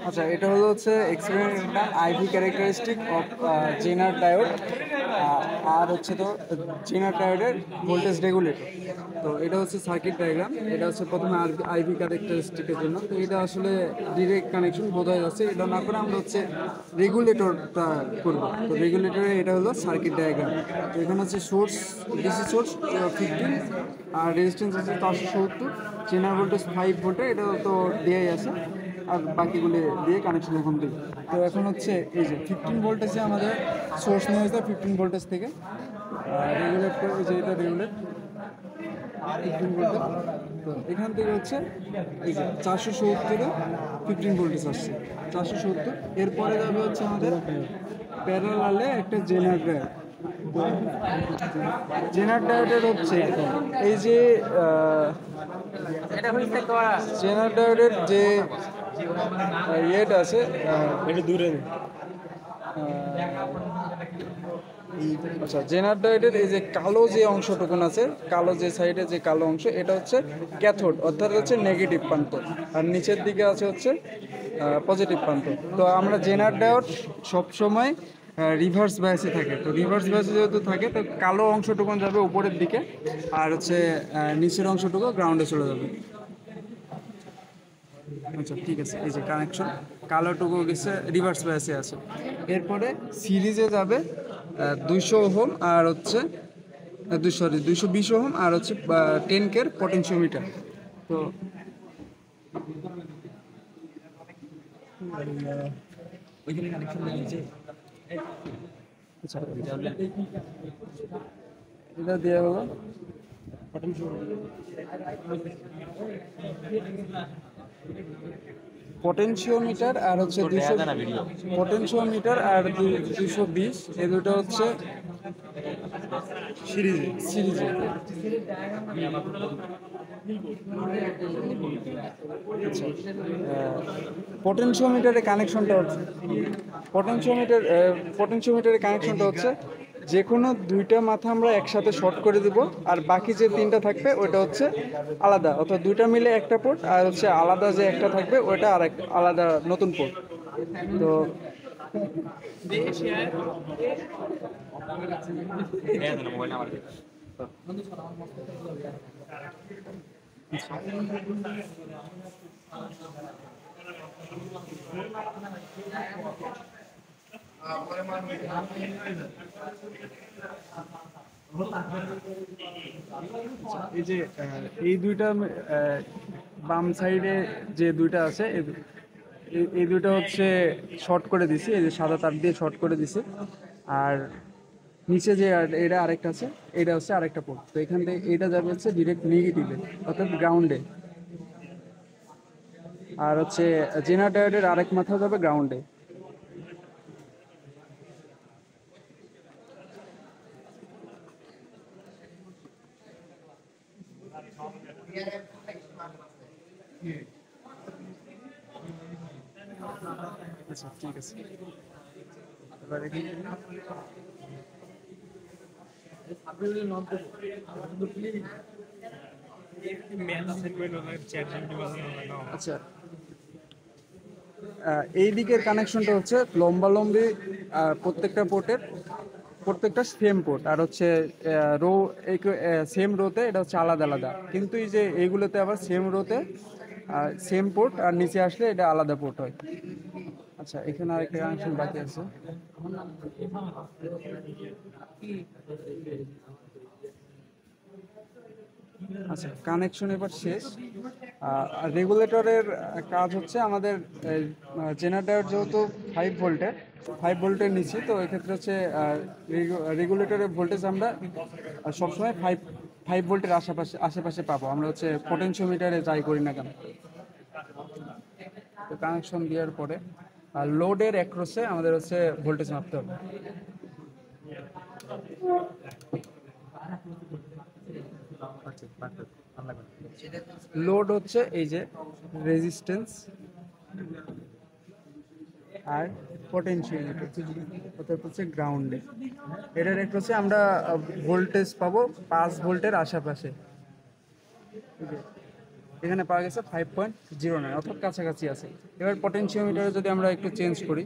আচ্ছা, এটা হচ্ছে experimental IV characteristic of Zener diode, আর হচ্ছে তো জেনার ডায়োডের ভোল্টেজ রেগুলেটর। তো এটা হচ্ছে সার্কিট ডায়াগ্রাম। এটা হচ্ছে প্রথমে আইভি ক্যারেক্টারিস্টিকের জন্য। তো এটা আসলে ডিরেক্ট কানেকশন বোঝা যাচ্ছে। এটা না করে আমরা হচ্ছে রেগুলেটরটা করবো। তো রেগুলেটরে এটা হলো সার্কিট ডায়াগ্রাম। তো এখানে হচ্ছে সোর্স, ডিসি সোর্স 15, আর রেজিস্ট্যান্স হচ্ছে 470, জেনার ভোল্টেজ 5 ভোল্টের, এটা তো দেয়াই আছে, আর বাকিগুলি দিয়ে কানেকশন এখন দিই। তো এখন হচ্ছে এই যে 15 ভোল্টেজে আমাদের সোর্স নিয়ে হয়েছে 15 ভোল্টেজ থেকে রেগুলেট করে, এই যে এটা রেগুলেট 15 ভোল্টেজ। তো এখান থেকে হচ্ছে এই যে 470-এ 15 ভোল্টেজ আসছে, 470। এরপরে যাবে হচ্ছে আমাদের প্যারালালে একটা জেনার ডায়োড। জেনার ডায়োডের হচ্ছে এই যে জেনার ডায়োডের যে ইয়েটা আছে, একটু দূরে, আচ্ছা, জেনার ডায়োডের এই যে কালো যে অংশটুকুন আছে, কালো যে সাইডে যে কালো অংশ, এটা হচ্ছে ক্যাথোড, অর্থাৎ হচ্ছে নেগেটিভ প্রান্ত, আর নিচের দিকে আছে হচ্ছে পজিটিভ প্রান্ত। তো আমরা জেনার ডায়োড সবসময় রিভার্স বায়াসে থাকে। তো রিভার্স বায়াসে যেহেতু থাকে, তো কালো অংশটুকুন যাবে উপরের দিকে, আর হচ্ছে নিচের অংশটুকু গ্রাউন্ডে চলে যাবে। আচ্ছা, ঠিক আছে। এই যে কানেকশন, কালোটুকু গেছে রিভার্স বায়াসে আছে। এরপরে সিরিজে যাবে 200 ওহম, আর হচ্ছে 220 ওহম, আর হচ্ছে 10 কের পটেনশিওমিটার। তো ওইখানে কানেকশন দিয়েছে। আচ্ছা, এটা দেওয়া হলো পটেনশিওমিটার, আর হচ্ছে 200 পটেনশিওমিটার, আর 220, এই দুটো হচ্ছে সিরিজে। পটেনশিওমিটারের কানেকশনটা হচ্ছে পটেনশিওমিটারের কানেকশনটা হচ্ছে যে কোনো দুইটা মাথা আমরা একসাথে শর্ট করে দিব, আর বাকি যে তিনটা থাকবে ওইটা হচ্ছে আলাদা, অর্থাৎ দুইটা মিলে একটা পোর্ট, আর হচ্ছে আলাদা যে একটা থাকবে ওইটা আর এক আলাদা নতুন পোর্ট। তো এই যে এই দুইটা বাম সাইডে যে দুইটা আছে, এই দুইটা হচ্ছে শর্ট করে দিছি, এই যে সাদা তার দিয়ে শর্ট করে দিছি। আর নিচে যে এটা আরেকটা আছে, এটা হচ্ছে আরেকটা পোর্ট। তো এখান থেকে এটা যাবে হচ্ছে ডিরেক্ট নেগেটিভে, অর্থাৎ গ্রাউন্ডে। আর হচ্ছে জেনার ডায়োডের আরেক মাথা যাবে গ্রাউন্ডে। আচ্ছা, ঠিক আছে। এবার আচ্ছা, এই দিকের কানেকশনটা হচ্ছে লম্বালম্বি, প্রত্যেকটা সেম পোর্ট, আর হচ্ছে রো সেম রোতে, এটা হচ্ছে আলাদা আলাদা। কিন্তু এই যে এইগুলোতে আবার সেম রোতে সেম পোর্ট, আর নিচে আসলে এটা আলাদা পোর্ট হয়। আচ্ছা, এখানে আরেকটা কানেকশন বাকি আছে। আচ্ছা, কানেকশন এবার শেষ। রেগুলেটরের কাজ হচ্ছে আমাদের জেনার ডায়োড যেহেতু 5 ভোল্টের নিচে, তো এক্ষেত্রে হচ্ছে রেগুলেটরের ভোল্টেজ আমরা সবসময় 5 ভোল্টের আশেপাশে পাবো, আমরা হচ্ছে পটেনশিওমিটারে যাই করি না কেন। তো কানেকশন দেওয়ার পরে লোডের অ্যাক্রসে আমাদের হচ্ছে ভোল্টেজ মাপতে হবে। লোড হচ্ছে এই যে রেজিস্ট্যান্স আর পটেনশিওমিটার, অর্থাৎ হচ্ছে গ্রাউন্ডে। এটার একটা হচ্ছে আমরা ভোল্টেজ পাবো 5 ভোল্টের আশেপাশে। এখানে পাওয়া গেছে 5.09, অর্থাৎ কাছাকাছি আছে। এবার পটেনশিওমিটারে যদি আমরা একটু চেঞ্জ করি,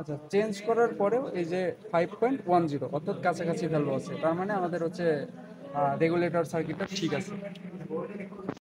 আচ্ছা চেঞ্জ করার পরেও এই যে 5.10, অর্থাৎ কাছাকাছি ভ্যালু আছে, তার মানে আমাদের হচ্ছে রেগুলেটর সার্কিটটা ঠিক আছে।